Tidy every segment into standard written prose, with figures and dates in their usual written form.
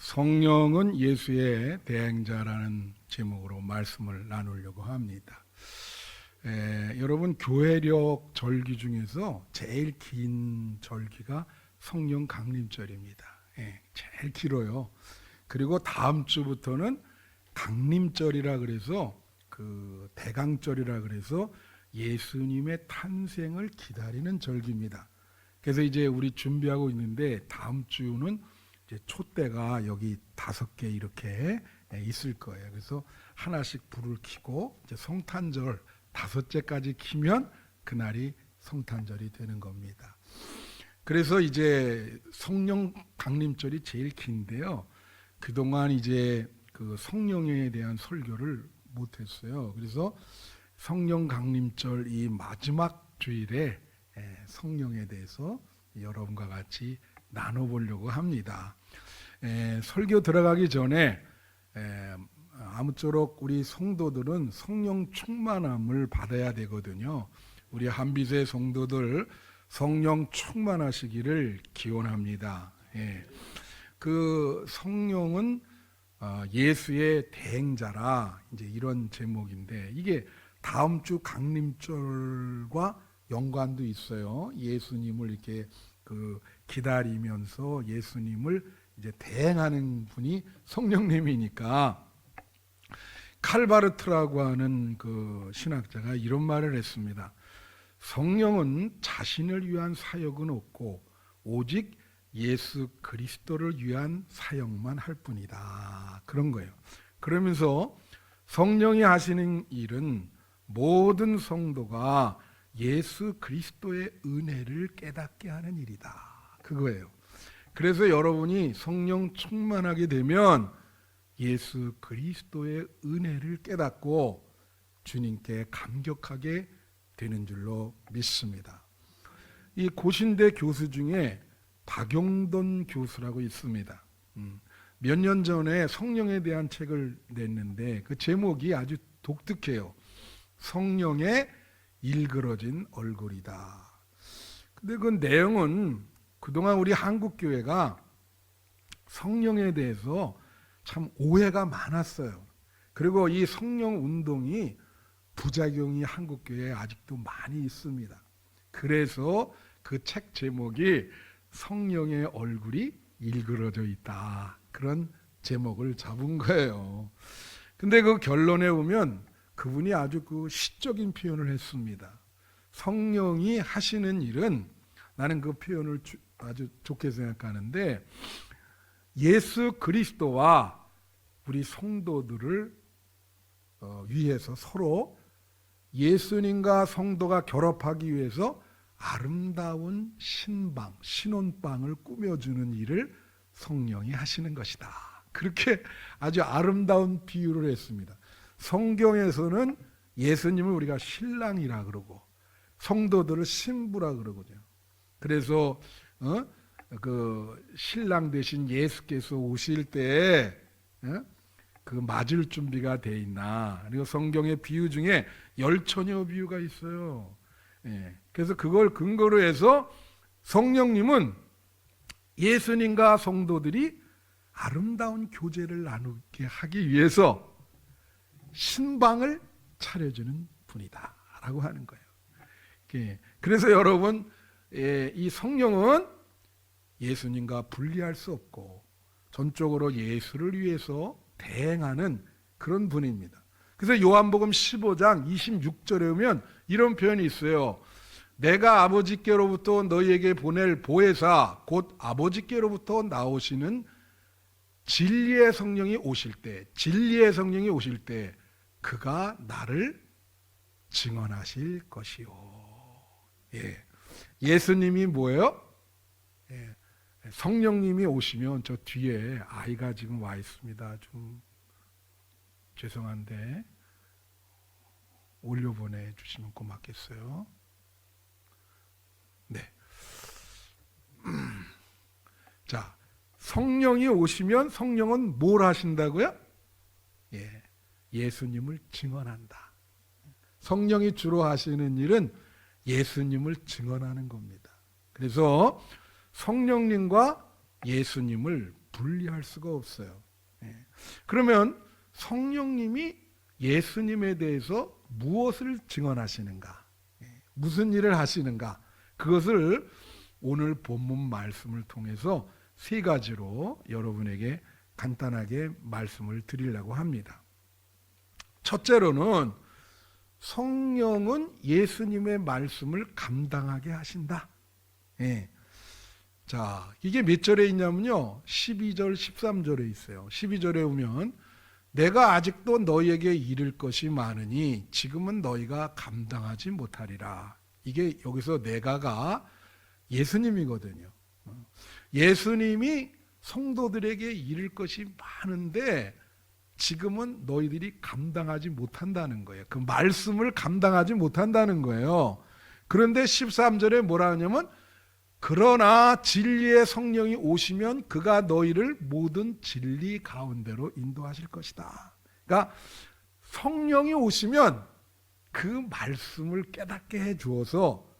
성령은 예수의 대행자라는 제목으로 말씀을 나누려고 합니다. 여러분, 교회력 절기 중에서 제일 긴 절기가 성령 강림절입니다. 제일 길어요. 그리고 다음 주부터는 강림절이라 그래서 그 대강절이라 그래서 예수님의 탄생을 기다리는 절기입니다. 그래서 이제 우리 준비하고 있는데 다음 주는 이제 촛대가 여기 5개 이렇게 있을 거예요. 그래서 하나씩 불을 켜고 이제 성탄절 5개까지 켜면 그날이 성탄절이 되는 겁니다. 그래서 이제 성령 강림절이 제일 긴데요. 그동안 이제 그 성령에 대한 설교를 못했어요. 그래서 성령 강림절 이 마지막 주일에 성령에 대해서 여러분과 같이 나눠보려고 합니다. 설교 들어가기 전에 아무쪼록 우리 성도들은 성령 충만함을 받아야 되거든요. 우리 한빛의 성도들 성령 충만하시기를 기원합니다. 그 성령은 예수의 대행자라 이제 이런 제목인데 이게 다음 주 강림절과 연관도 있어요. 예수님을 이렇게 그 기다리면서 예수님을 이제 대행하는 분이 성령님이니까 칼바르트라고 하는 그 신학자가 이런 말을 했습니다. 성령은 자신을 위한 사역은 없고 오직 예수 그리스도를 위한 사역만 할 뿐이다. 그런 거예요. 그러면서 성령이 하시는 일은 모든 성도가 예수 그리스도의 은혜를 깨닫게 하는 일이다. 그거예요. 그래서 여러분이 성령 충만하게 되면 예수 그리스도의 은혜를 깨닫고 주님께 감격하게 되는 줄로 믿습니다. 이 고신대 교수 중에 박용돈 교수라고 있습니다. 몇 년 전에 성령에 대한 책을 냈는데 그 제목이 아주 독특해요. 성령의 일그러진 얼굴이다. 근데 그 내용은 그동안 우리 한국교회가 성령에 대해서 참 오해가 많았어요. 그리고 이 성령 운동이 부작용이 한국교회에 아직도 많이 있습니다. 그래서 그 책 제목이 성령의 얼굴이 일그러져 있다. 그런 제목을 잡은 거예요. 근데 그 결론에 보면 그분이 아주 그 시적인 표현을 했습니다. 성령이 하시는 일은 나는 그 표현을 아주 좋게 생각하는데 예수 그리스도와 우리 성도들을 위해서 서로 예수님과 성도가 결합하기 위해서 아름다운 신방, 신혼방을 꾸며주는 일을 성령이 하시는 것이다. 그렇게 아주 아름다운 비유를 했습니다. 성경에서는 예수님을 우리가 신랑이라 그러고 성도들을 신부라 그러거든요. 그래서 그 신랑 대신 예수께서 오실 때 그 맞을 준비가 돼 있나. 그리고 성경의 비유 중에 열처녀 비유가 있어요. 그래서 그걸 근거로 해서 성령님은 예수님과 성도들이 아름다운 교제를 나누게 하기 위해서 신방을 차려주는 분이다 라고 하는 거예요. 그래서 여러분, 이 성령은 예수님과 분리할 수 없고 전적으로 예수를 위해서 대행하는 그런 분입니다. 그래서 요한복음 15장 26절에 보면 이런 표현이 있어요. 내가 아버지께로부터 너희에게 보낼 보혜사 곧 아버지께로부터 나오시는 진리의 성령이 오실 때 그가 나를 증언하실 것이요. 예수님이 뭐예요? 성령님이 오시면 저 뒤에 아이가 지금 와 있습니다. 좀 죄송한데 올려보내 주시면 고맙겠어요. 네. 자, 성령이 오시면 성령은 뭘 하신다고요? 예수님을 증언한다. 성령이 주로 하시는 일은 예수님을 증언하는 겁니다. 그래서 성령님과 예수님을 분리할 수가 없어요. 예. 그러면 성령님이 예수님에 대해서 무엇을 증언하시는가? 예. 무슨 일을 하시는가? 그것을 오늘 본문 말씀을 통해서 세 가지로 여러분에게 간단하게 말씀을 드리려고 합니다. 첫째로는 성령은 예수님의 말씀을 감당하게 하신다. 예. 자, 이게 몇 절에 있냐면요. 12절, 13절에 있어요. 12절에 보면 내가 아직도 너희에게 이를 것이 많으니 지금은 너희가 감당하지 못하리라. 이게 여기서 내가가 예수님이거든요. 예수님이 성도들에게 이를 것이 많은데 지금은 너희들이 감당하지 못한다는 거예요. 그 말씀을 감당하지 못한다는 거예요. 그런데 13절에 뭐라 하냐면 그러나 진리의 성령이 오시면 그가 너희를 모든 진리 가운데로 인도하실 것이다. 그러니까 성령이 오시면 그 말씀을 깨닫게 해 주어서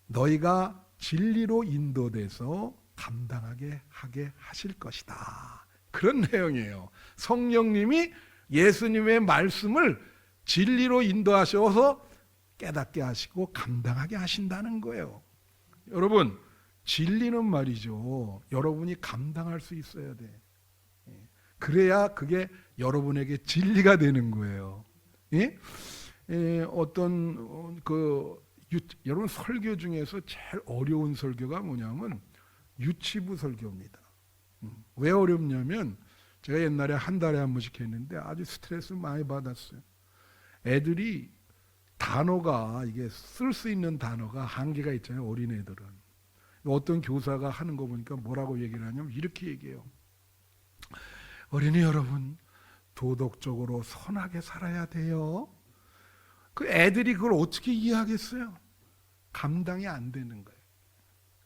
너희가 진리로 인도돼서 감당하게 하게 하실 것이다. 그런 내용이에요. 성령님이 예수님의 말씀을 진리로 인도하셔서 깨닫게 하시고 감당하게 하신다는 거예요. 여러분, 진리는 말이죠. 여러분이 감당할 수 있어야 돼. 그래야 그게 여러분에게 진리가 되는 거예요. 예? 여러분 설교 중에서 제일 어려운 설교가 뭐냐면 유치부 설교입니다. 왜 어렵냐면 제가 옛날에 한 달에 한 번씩 했는데 아주 스트레스 많이 받았어요. 애들이 단어가 이게 쓸 수 있는 단어가 한계가 있잖아요. 어린애들은. 어떤 교사가 하는 거 보니까 뭐라고 얘기를 하냐면 이렇게 얘기해요. 어린이 여러분, 도덕적으로 선하게 살아야 돼요. 그 애들이 그걸 어떻게 이해하겠어요? 감당이 안 되는 거예요.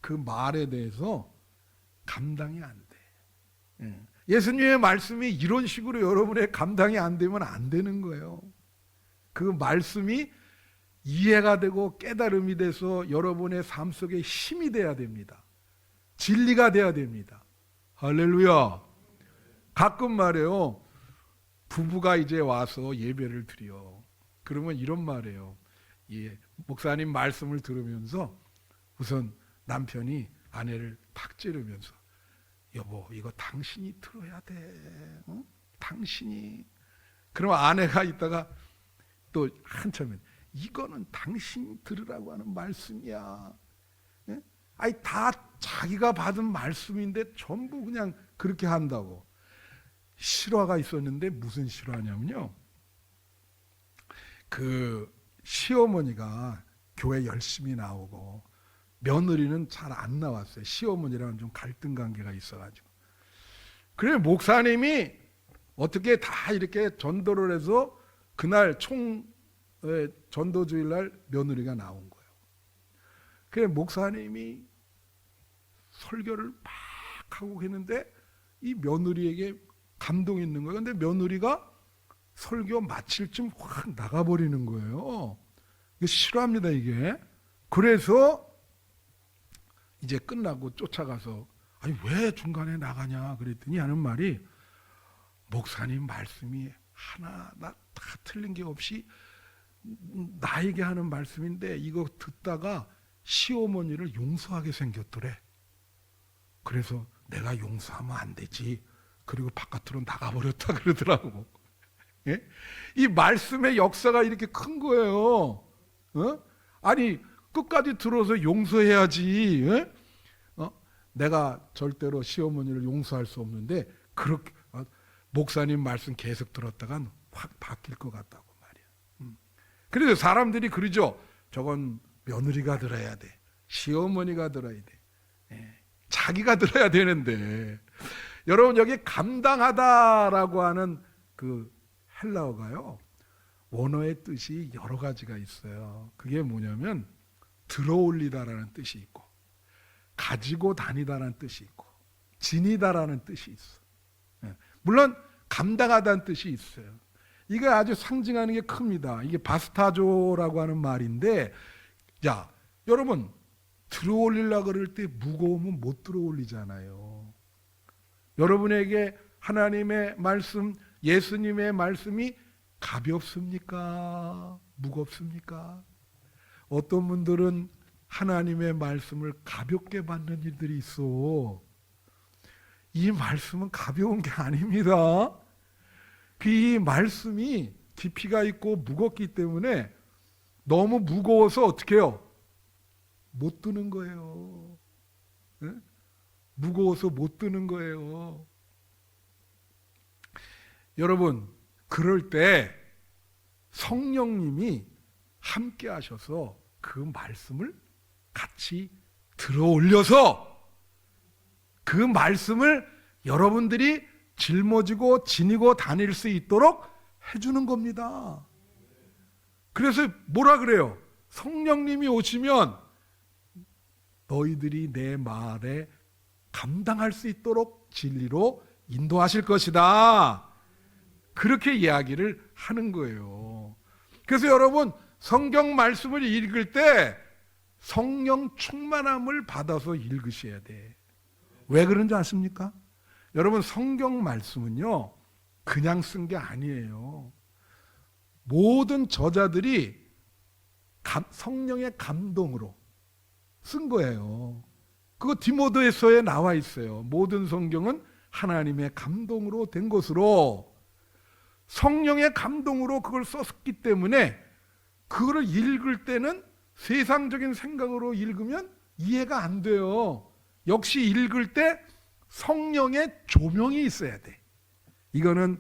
그 말에 대해서 감당이 안 돼. 예수님의 말씀이 이런 식으로 여러분의 감당이 안 되면 안 되는 거예요. 그 말씀이 이해가 되고 깨달음이 돼서 여러분의 삶 속에 힘이 돼야 됩니다. 진리가 돼야 됩니다. 할렐루야. 가끔 말해요. 부부가 이제 와서 예배를 드려. 그러면 이런 말이에요. 예, 목사님 말씀을 들으면서 우선 남편이 아내를 탁 찌르면서 여보, 이거 당신이 들어야 돼. 응? 당신이. 그럼 아내가 있다가 또 한참은 이거는 당신이 들으라고 하는 말씀이야. 예? 아니 다 자기가 받은 말씀인데 전부 그냥 그렇게 한다고. 실화가 있었는데 무슨 실화냐면요. 그 시어머니가 교회 열심히 나오고 며느리는 잘 안 나왔어요. 시어머니랑 좀 갈등 관계가 있어가지고. 그래 목사님이 어떻게 다 이렇게 전도를 해서 그날 전도 주일날 며느리가 나온 거예요. 그래 목사님이 설교를 막 하고 했는데 이 며느리에게 감동이 있는 거예요. 근데 며느리가 설교 마칠 쯤 확 나가버리는 거예요. 이게 싫어합니다 이게. 그래서 이제 끝나고 쫓아가서 아니 왜 중간에 나가냐 그랬더니 하는 말이 목사님 말씀이 하나 다 틀린 게 없이 나에게 하는 말씀인데 이거 듣다가 시어머니를 용서하게 생겼더래. 그래서 내가 용서하면 안 되지. 그리고 바깥으로 나가버렸다 그러더라고. 예? 이 말씀의 역사가 이렇게 큰 거예요. 어? 아니 끝까지 들어서 용서해야지. 예? 내가 절대로 시어머니를 용서할 수 없는데 그렇게 목사님 말씀 계속 들었다간 확 바뀔 것 같다고 말이야. 그래서 사람들이 그러죠. 저건 며느리가 들어야 돼. 시어머니가 들어야 돼. 예. 자기가 들어야 되는데 여러분 여기 감당하다라고 하는 그 헬라어가요. 원어의 뜻이 여러 가지가 있어요. 그게 뭐냐면 들어올리다라는 뜻이 있고 가지고 다니다라는 뜻이 있고 지니다라는 뜻이 있어. 물론 감당하다는 뜻이 있어요. 이게 아주 상징하는 게 큽니다. 이게 바스타조라고 하는 말인데 자 여러분 들어올리려고 그럴 때 무거우면 못 들어올리잖아요. 여러분에게 하나님의 말씀, 예수님의 말씀이 가볍습니까? 무겁습니까? 어떤 분들은 하나님의 말씀을 가볍게 받는 일들이 있어. 이 말씀은 가벼운 게 아닙니다. 이 말씀이 깊이가 있고 무겁기 때문에 너무 무거워서 어떻게 해요? 못 드는 거예요. 네? 무거워서 못 드는 거예요. 여러분, 그럴 때 성령님이 함께 하셔서 그 말씀을 같이 들어 올려서 그 말씀을 여러분들이 짊어지고 지니고 다닐 수 있도록 해주는 겁니다. 그래서 뭐라 그래요? 성령님이 오시면 너희들이 내 말에 감당할 수 있도록 진리로 인도하실 것이다. 그렇게 이야기를 하는 거예요. 그래서 여러분, 성경 말씀을 읽을 때 성령 충만함을 받아서 읽으셔야 돼. 왜 그런지 아십니까? 여러분, 성경 말씀은요, 그냥 쓴 게 아니에요. 모든 저자들이 성령의 감동으로 쓴 거예요. 그거 디모데후서에 나와 있어요. 모든 성경은 하나님의 감동으로 된 것으로, 성령의 감동으로 그걸 썼기 때문에 그거를 읽을 때는 세상적인 생각으로 읽으면 이해가 안 돼요. 역시 읽을 때 성령의 조명이 있어야 돼. 이거는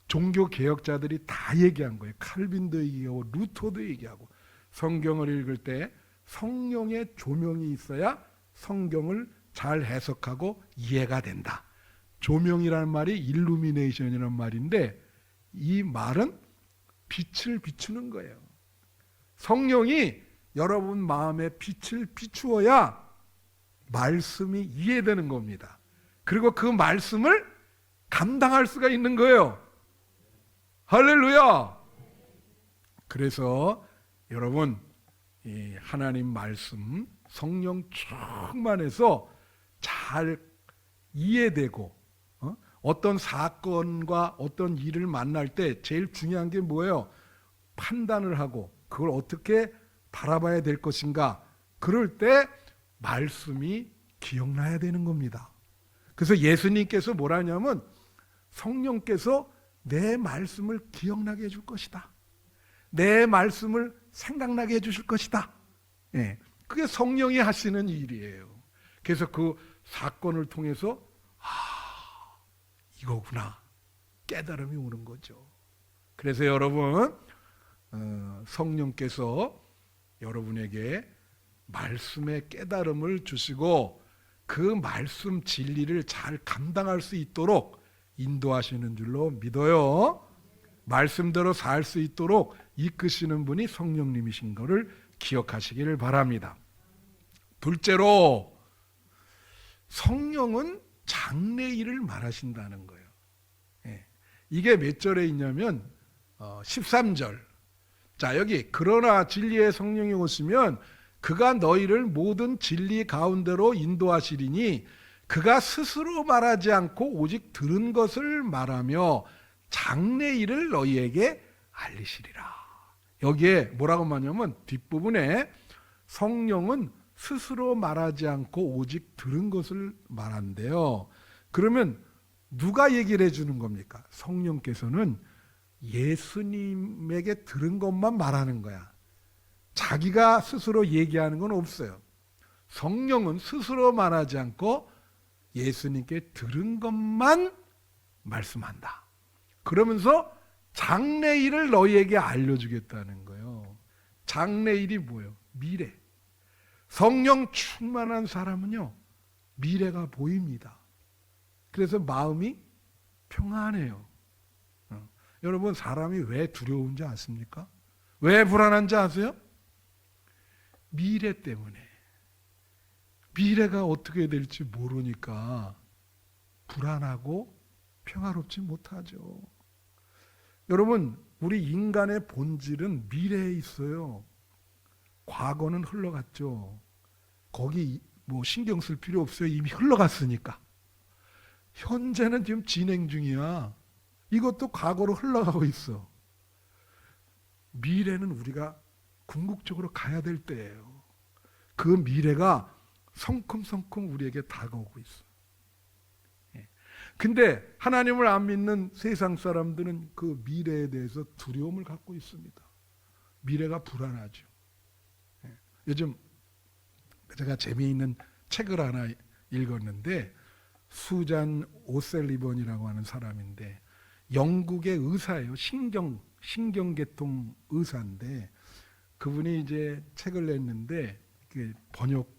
종교 개혁자들이 다 얘기한 거예요. 칼빈도 얘기하고 루터도 얘기하고, 성경을 읽을 때 성령의 조명이 있어야 성경을 잘 해석하고 이해가 된다. 조명이라는 말이 일루미네이션이라는 말인데, 이 말은 빛을 비추는 거예요. 성령이 여러분 마음에 빛을 비추어야 말씀이 이해되는 겁니다. 그리고 그 말씀을 감당할 수가 있는 거예요. 할렐루야. 그래서 여러분, 이 하나님 말씀, 성령 충만해서 잘 이해되고, 어떤 사건과 어떤 일을 만날 때 제일 중요한 게 뭐예요? 판단을 하고 그걸 어떻게 바라봐야 될 것인가. 그럴 때 말씀이 기억나야 되는 겁니다. 그래서 예수님께서 뭐라 하냐면, 성령께서 내 말씀을 기억나게 해줄 것이다. 내 말씀을 생각나게 해주실 것이다. 예, 그게 성령이 하시는 일이에요. 그래서 그 사건을 통해서 이거구나, 깨달음이 오는 거죠. 그래서 여러분, 성령께서 여러분에게 말씀의 깨달음을 주시고 그 말씀 진리를 잘 감당할 수 있도록 인도하시는 줄로 믿어요. 말씀대로 살 수 있도록 이끄시는 분이 성령님이신 것을 기억하시기를 바랍니다. 둘째로, 성령은 장래일을 말하신다는 거예요. 예. 이게 몇 절에 있냐면 13절. 자, 여기 그러나 진리의 성령이 오시면 그가 너희를 모든 진리 가운데로 인도하시리니 그가 스스로 말하지 않고 오직 들은 것을 말하며 장래일을 너희에게 알리시리라. 여기에 뭐라고 말하냐면 뒷부분에 성령은 스스로 말하지 않고 오직 들은 것을 말한대요. 그러면 누가 얘기를 해주는 겁니까? 성령께서는 예수님에게 들은 것만 말하는 거야. 자기가 스스로 얘기하는 건 없어요. 성령은 스스로 말하지 않고 예수님께 들은 것만 말씀한다. 그러면서 장래일을 너희에게 알려주겠다는 거예요. 장래일이 뭐예요? 미래. 성령 충만한 사람은요, 미래가 보입니다. 그래서 마음이 평안해요. 여러분, 사람이 왜 두려운지 아십니까? 왜 불안한지 아세요? 미래 때문에. 미래가 어떻게 될지 모르니까 불안하고 평화롭지 못하죠. 여러분, 우리 인간의 본질은 미래에 있어요. 과거는 흘러갔죠. 거기 뭐 신경 쓸 필요 없어요. 이미 흘러갔으니까. 현재는 지금 진행 중이야. 이것도 과거로 흘러가고 있어. 미래는 우리가 궁극적으로 가야 될 때예요. 그 미래가 성큼성큼 우리에게 다가오고 있어. 근데 하나님을 안 믿는 세상 사람들은 그 미래에 대해서 두려움을 갖고 있습니다. 미래가 불안하죠. 요즘 제가 재미있는 책을 하나 읽었는데, 수잔 오셀리번이라고 하는 사람인데 영국의 의사예요. 신경계통 의사인데, 그분이 이제 책을 냈는데 그 번역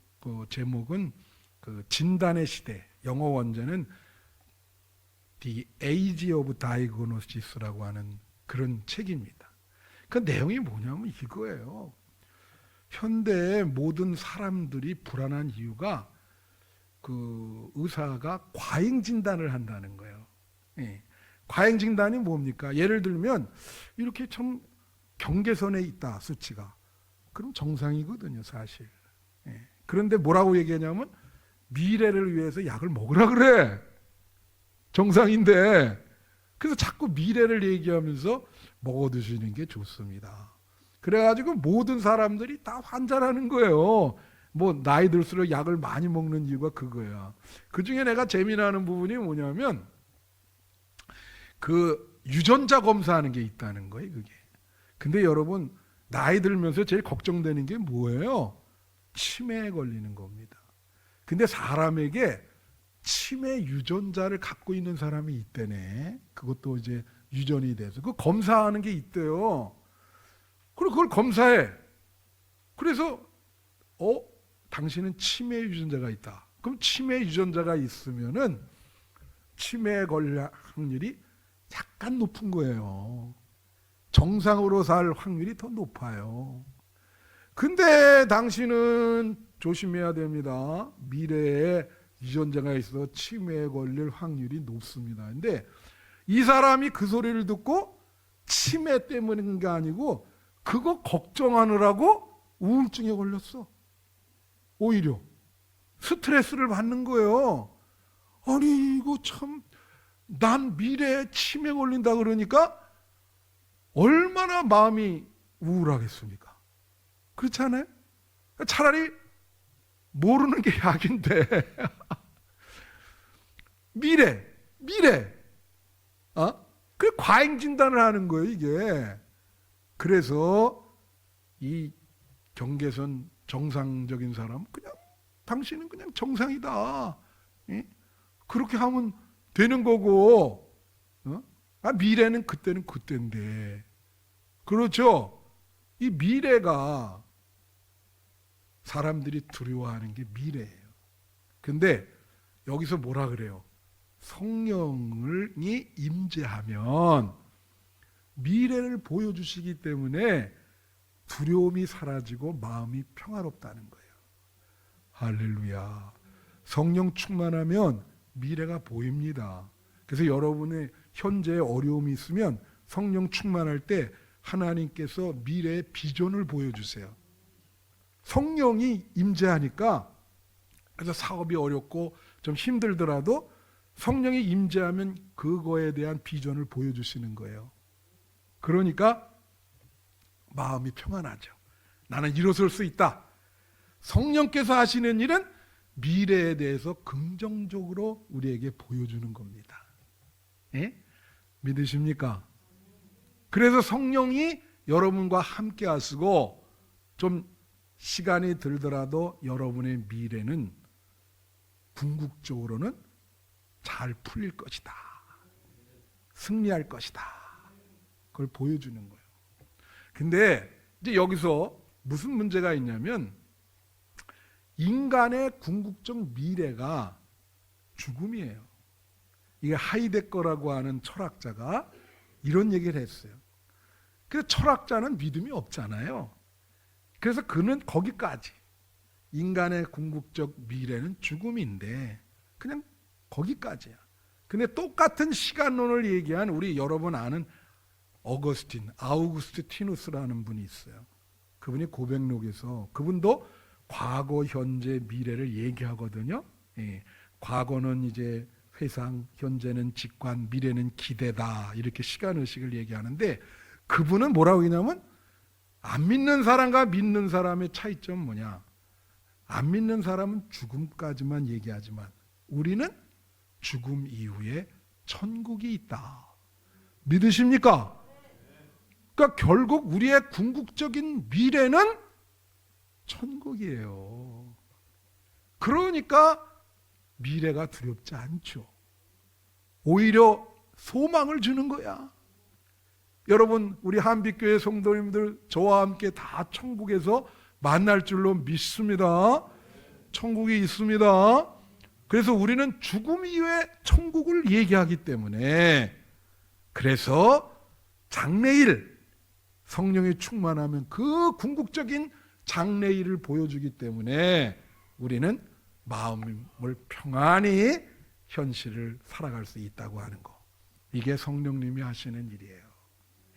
제목은 그 진단의 시대, 영어 원제는 The Age of Diagnosis라고 하는 그런 책입니다. 그 내용이 뭐냐면 이거예요. 현대의 모든 사람들이 불안한 이유가 그 의사가 과잉 진단을 한다는 거예요. 예. 과잉 진단이 뭡니까? 예를 들면 이렇게 참 경계선에 있다, 수치가. 그럼 정상이거든요, 사실. 예. 그런데 뭐라고 얘기하냐면 미래를 위해서 약을 먹으라 그래. 정상인데. 그래서 자꾸 미래를 얘기하면서 먹어 드시는 게 좋습니다. 그래가지고 모든 사람들이 다 환자라는 거예요. 뭐 나이 들수록 약을 많이 먹는 이유가 그거야. 그 중에 내가 재미나는 부분이 뭐냐면 그 유전자 검사하는 게 있다는 거예요, 그게. 근데 여러분, 나이 들면서 제일 걱정되는 게 뭐예요? 치매에 걸리는 겁니다. 근데 사람에게 치매 유전자를 갖고 있는 사람이 있대네. 그것도 이제 유전이 돼서 그 검사하는 게 있대요. 그리고 그걸 검사해. 그래서 당신은 치매 유전자가 있다. 그럼 치매 유전자가 있으면은 치매에 걸릴 확률이 약간 높은 거예요. 정상으로 살 확률이 더 높아요. 근데 당신은 조심해야 됩니다. 미래에 유전자가 있어 치매에 걸릴 확률이 높습니다. 근데 이 사람이 그 소리를 듣고 치매 때문인 게 아니고 그거 걱정하느라고 우울증에 걸렸어. 오히려 스트레스를 받는 거예요. 아니 이거 참, 난 미래에 치매 걸린다 그러니까 얼마나 마음이 우울하겠습니까? 그렇지 않아요? 차라리 모르는 게 약인데 미래 그 과잉 진단을 하는 거예요, 이게. 그래서 이 경계선 정상적인 사람, 그냥 당신은 그냥 정상이다. 그렇게 하면 되는 거고, 미래는 그때는 그때인데. 그렇죠? 이 미래가 사람들이 두려워하는 게 미래예요. 근데 여기서 뭐라 그래요? 성령이 임재하면 미래를 보여주시기 때문에 두려움이 사라지고 마음이 평화롭다는 거예요. 할렐루야. 성령 충만하면 미래가 보입니다. 그래서 여러분의 현재에 어려움이 있으면 성령 충만할 때 하나님께서 미래의 비전을 보여주세요. 성령이 임재하니까, 그래서 사업이 어렵고 좀 힘들더라도 성령이 임재하면 그거에 대한 비전을 보여주시는 거예요. 그러니까 마음이 평안하죠. 나는 일어설 수 있다. 성령께서 하시는 일은 미래에 대해서 긍정적으로 우리에게 보여주는 겁니다. 예? 믿으십니까? 그래서 성령이 여러분과 함께 하시고 좀 시간이 들더라도 여러분의 미래는 궁극적으로는 잘 풀릴 것이다. 승리할 것이다. 그걸 보여주는 거예요. 근데 이제 여기서 무슨 문제가 있냐면 인간의 궁극적 미래가 죽음이에요. 이게 하이데거라고 하는 철학자가 이런 얘기를 했어요. 그래서 철학자는 믿음이 없잖아요. 그래서 그는 거기까지, 인간의 궁극적 미래는 죽음인데 그냥 거기까지야. 근데 똑같은 시간론을 얘기한 우리 여러분 아는 아우구스티누스라는 분이 있어요. 그분이 고백록에서, 그분도 과거, 현재, 미래를 얘기하거든요. 예. 과거는 이제 회상, 현재는 직관, 미래는 기대다. 이렇게 시간의식을 얘기하는데 그분은 뭐라고 했냐면 안 믿는 사람과 믿는 사람의 차이점은 뭐냐? 안 믿는 사람은 죽음까지만 얘기하지만 우리는 죽음 이후에 천국이 있다. 믿으십니까? 그러니까 결국 우리의 궁극적인 미래는 천국이에요. 그러니까 미래가 두렵지 않죠. 오히려 소망을 주는 거야. 여러분, 우리 한빛교회 성도님들 저와 함께 다 천국에서 만날 줄로 믿습니다. 천국이 있습니다. 그래서 우리는 죽음 이후에 천국을 얘기하기 때문에 그래서 장래일 성령이 충만하면 그 궁극적인 장래일을 보여주기 때문에 우리는 마음을 평안히 현실을 살아갈 수 있다고 하는 거. 이게 성령님이 하시는 일이에요.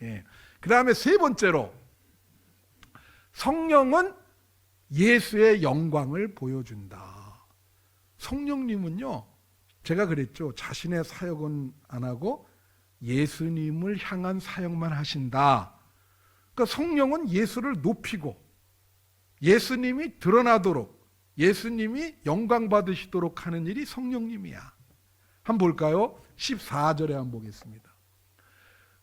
예. 그 다음에 세 번째로 성령은 예수의 영광을 보여준다. 성령님은요, 제가 그랬죠. 자신의 사역은 안 하고 예수님을 향한 사역만 하신다. 그러니까 성령은 예수를 높이고 예수님이 드러나도록 예수님이 영광 받으시도록 하는 일이 성령님이야. 한번 볼까요? 14절에 한번 보겠습니다.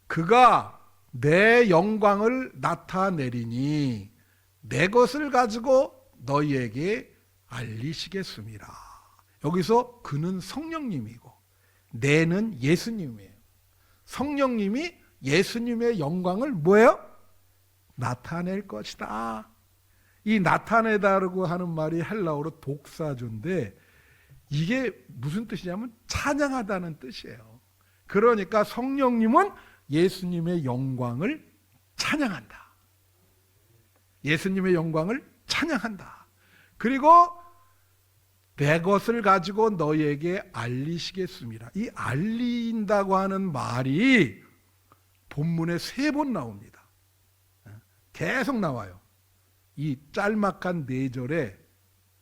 그가 내 영광을 나타내리니 내 것을 가지고 너희에게 알리시겠습니다. 여기서 그는 성령님이고 내는 예수님이에요. 성령님이 예수님의 영광을 뭐예요? 나타낼 것이다. 이 나타내다라고 하는 말이 헬라어로 독사조인데 이게 무슨 뜻이냐면 찬양하다는 뜻이에요. 그러니까 성령님은 예수님의 영광을 찬양한다. 예수님의 영광을 찬양한다. 그리고 내 것을 가지고 너희에게 알리시겠습니다. 이 알린다고 하는 말이 본문에 3번 나옵니다. 계속 나와요. 이 짤막한 4절에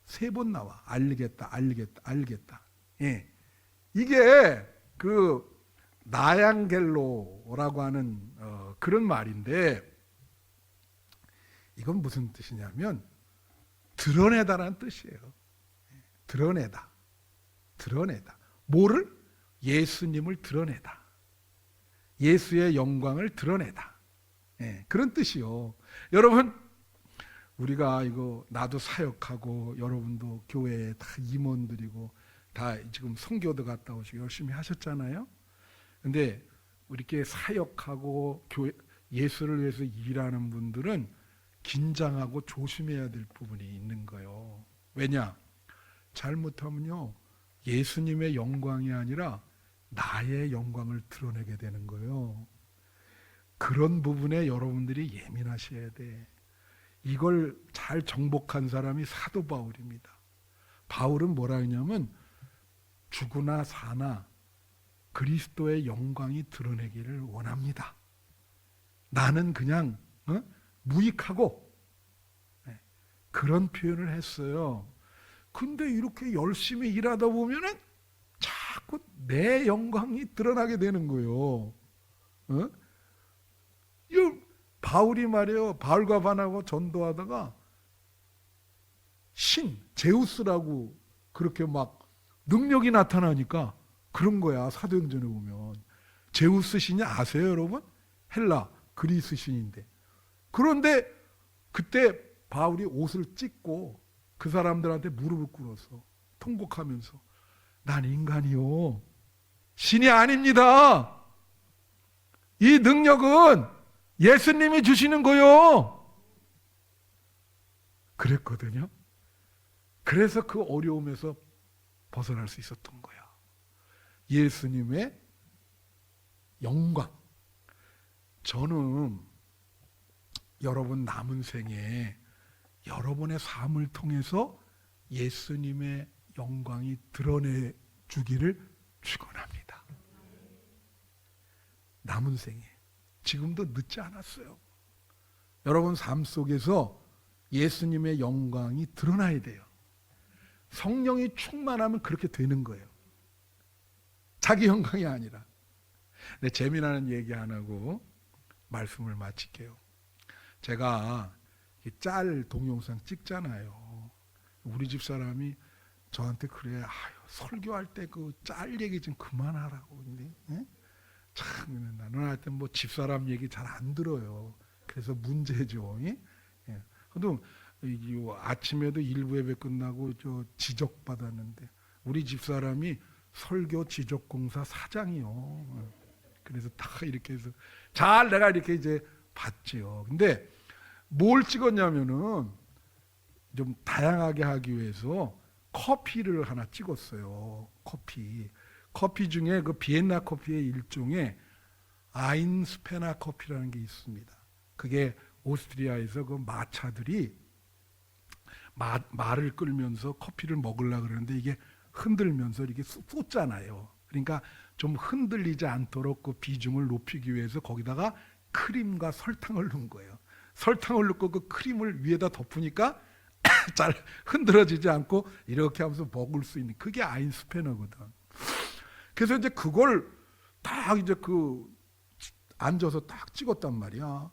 3번 나와. 알리겠다, 알리겠다, 알리겠다. 예. 이게 그 나양겔로라고 하는 그런 말인데 이건 무슨 뜻이냐면 드러내다라는 뜻이에요. 드러내다. 드러내다. 뭐를? 예수님을 드러내다. 예수의 영광을 드러내다. 예, 그런 뜻이요. 여러분, 우리가 이거 나도 사역하고 여러분도 교회에 다 임원들이고 다 지금 선교도 갔다 오시고 열심히 하셨잖아요. 근데 이렇게 사역하고 교회 예수를 위해서 일하는 분들은 긴장하고 조심해야 될 부분이 있는 거예요. 왜냐? 잘못하면요 예수님의 영광이 아니라 나의 영광을 드러내게 되는 거예요. 그런 부분에 여러분들이 예민하셔야 돼. 이걸 잘 정복한 사람이 사도 바울입니다. 바울은 뭐라 했냐면 죽으나 사나 그리스도의 영광이 드러내기를 원합니다. 나는 그냥 무익하고 그런 표현을 했어요. 근데 이렇게 열심히 일하다 보면은 자꾸 내 영광이 드러나게 되는 거예요. 이 바울이 말이에요. 바울과 반하고 전도하다가 신 제우스라고 그렇게 막 능력이 나타나니까 그런 거야. 사도행전에 보면 제우스 신이 아세요, 여러분? 헬라 그리스 신인데. 그런데 그때 바울이 옷을 찢고 그 사람들한테 무릎을 꿇어서 통곡하면서 난 인간이요 신이 아닙니다. 이 능력은 예수님이 주시는 거요. 그랬거든요. 그래서 그 어려움에서 벗어날 수 있었던 거야. 예수님의 영광. 저는 여러분 남은 생에 여러분의 삶을 통해서 예수님의 영광이 드러내 주기를 축원합니다. 남은 생에. 지금도 늦지 않았어요. 여러분 삶 속에서 예수님의 영광이 드러나야 돼요. 성령이 충만하면 그렇게 되는 거예요. 자기 영광이 아니라. 네, 재미나는 얘기 안 하고 말씀을 마칠게요. 제가 짤 동영상 찍잖아요. 우리 집 사람이 저한테 그래, 아유, 설교할 때 그 짤 얘기 좀 그만하라고. 근데 참 나는 하여튼 뭐 집사람 얘기 잘 안 들어요. 그래서 문제죠. 예? 그래도 아침에도 일부 예배 끝나고 저 지적 받았는데 우리 집사람이 설교 지적공사 사장이요. 그래서 다 이렇게 해서 잘 내가 이렇게 이제 봤지요. 근데 뭘 찍었냐면은 좀 다양하게 하기 위해서 커피를 하나 찍었어요. 커피 중에 그 비엔나 커피의 일종의 아인스페나 커피라는 게 있습니다. 그게 오스트리아에서 그 마차들이 말을 끌면서 커피를 먹으려고 그러는데 이게 흔들면서 이렇게 쏟잖아요. 그러니까 좀 흔들리지 않도록 그 비중을 높이기 위해서 거기다가 크림과 설탕을 넣은 거예요. 설탕을 넣고 그 크림을 위에다 덮으니까 잘 흔들어지지 않고 이렇게 하면서 먹을 수 있는 그게 아인스페너거든. 그래서 이제 그걸 딱 이제 그 앉아서 딱 찍었단 말이야.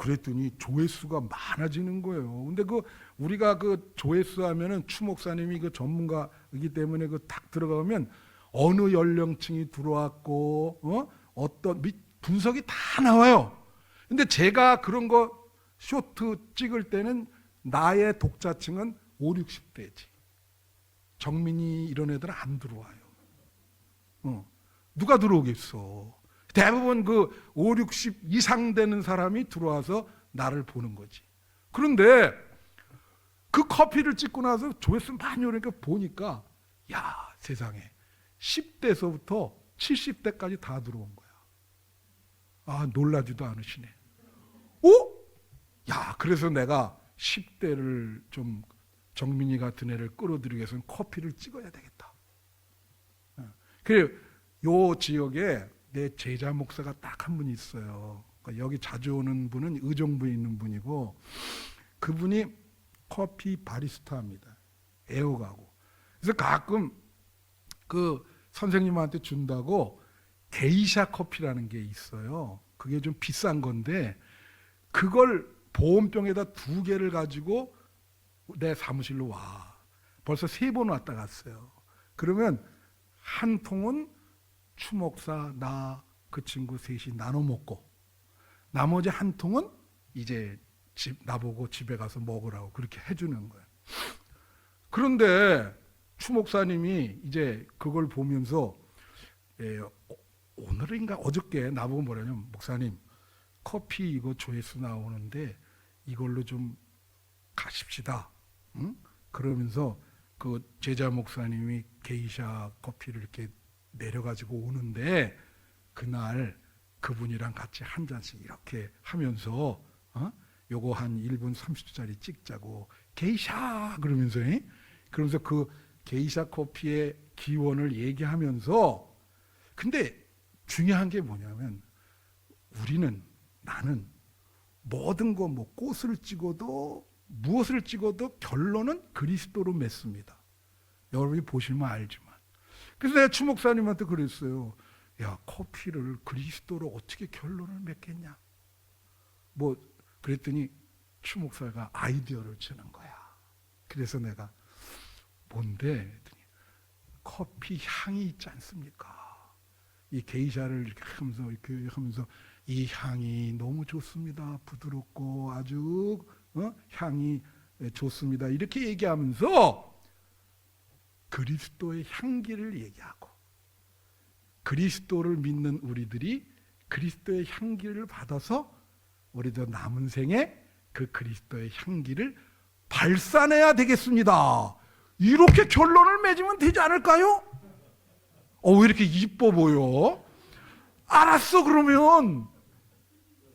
그랬더니 조회수가 많아지는 거예요. 근데 그 우리가 그 조회수 하면은 추 목사님이 그 전문가이기 때문에 그 딱 들어가면 어느 연령층이 들어왔고 어떤 분석이 다 나와요. 근데 제가 그런 거 쇼트 찍을 때는 나의 독자층은 5, 60대지. 정민이 이런 애들은 안 들어와요. 누가 들어오겠어. 대부분 그 5, 60 이상 되는 사람이 들어와서 나를 보는 거지. 그런데 그 커피를 찍고 나서 조회수 많이 오니까 보니까 야, 세상에 10대에서부터 70대까지 다 들어온 거야. 아, 놀라지도 않으시네. 야, 그래서 내가 10대를 좀 정민이 같은 애를 끌어들이기 위해서는 커피를 찍어야 되겠다. 그래요. 요 지역에 내 제자 목사가 딱 한 분 있어요. 그러니까 여기 자주 오는 분은 의정부에 있는 분이고 그분이 커피 바리스타입니다. 애호가고. 그래서 가끔 그 선생님한테 준다고 게이샤 커피라는 게 있어요. 그게 좀 비싼 건데 그걸 보온병에다 2개를 가지고 내 사무실로 와. 벌써 3번 왔다 갔어요. 그러면 한 통은 추목사, 나, 그 친구 셋이 나눠 먹고 나머지 한 통은 이제 나보고 집에 가서 먹으라고 그렇게 해주는 거예요. 그런데 추목사님이 이제 그걸 보면서 오늘인가 어저께 나보고 뭐라냐면 목사님 커피 이거 조회수 나오는데 이걸로 좀 가십시다. 응? 그러면서 그 제자 목사님이 게이샤 커피를 이렇게 내려가지고 오는데 그날 그분이랑 같이 한 잔씩 이렇게 하면서 요거 한 1분 30초짜리 찍자고 게이샤 그러면서 그 게이샤 커피의 기원을 얘기하면서 근데 중요한 게 뭐냐면 나는 모든 거 뭐 꽃을 찍어도 무엇을 찍어도 결론은 그리스도로 맺습니다. 여러분이 보시면 알지만. 그래서 내가 추 목사님한테 그랬어요. 야, 커피를 그리스도로 어떻게 결론을 맺겠냐? 뭐 그랬더니 추 목사가 아이디어를 주는 거야. 그래서 내가 뭔데? 했더니 커피 향이 있지 않습니까? 이 게이샤를 이렇게 하면서 이 향이 너무 좋습니다. 부드럽고 아주 향이 좋습니다. 이렇게 얘기하면서 그리스도의 향기를 얘기하고 그리스도를 믿는 우리들이 그리스도의 향기를 받아서 우리도 남은 생에 그 그리스도의 향기를 발산해야 되겠습니다. 이렇게 결론을 맺으면 되지 않을까요? 왜 이렇게 이뻐 보여? 알았어, 그러면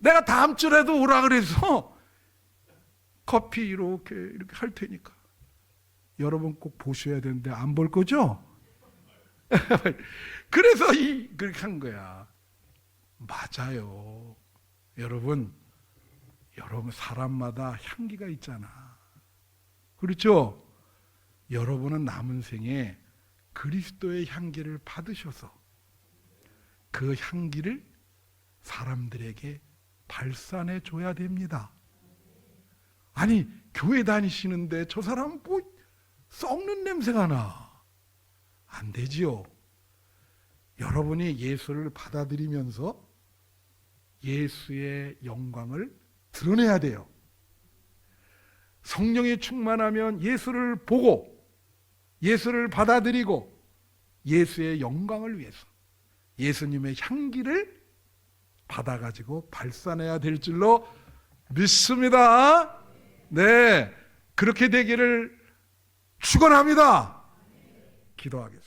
내가 다음 주에도 오라 그래서 커피 이렇게 할 테니까 여러분 꼭 보셔야 되는데 안 볼 거죠? 그래서 그렇게 한 거야. 맞아요. 여러분 사람마다 향기가 있잖아. 그렇죠? 여러분은 남은 생에 그리스도의 향기를 받으셔서 그 향기를 사람들에게 발산해 줘야 됩니다. 아니, 교회 다니시는데 저 사람은 뭐 썩는 냄새가 나. 안 되지요. 여러분이 예수를 받아들이면서 예수의 영광을 드러내야 돼요. 성령이 충만하면 예수를 보고 예수를 받아들이고 예수의 영광을 위해서 예수님의 향기를 받아가지고 발산해야 될 줄로 믿습니다. 네, 그렇게 되기를 축원합니다. 기도하겠습니다.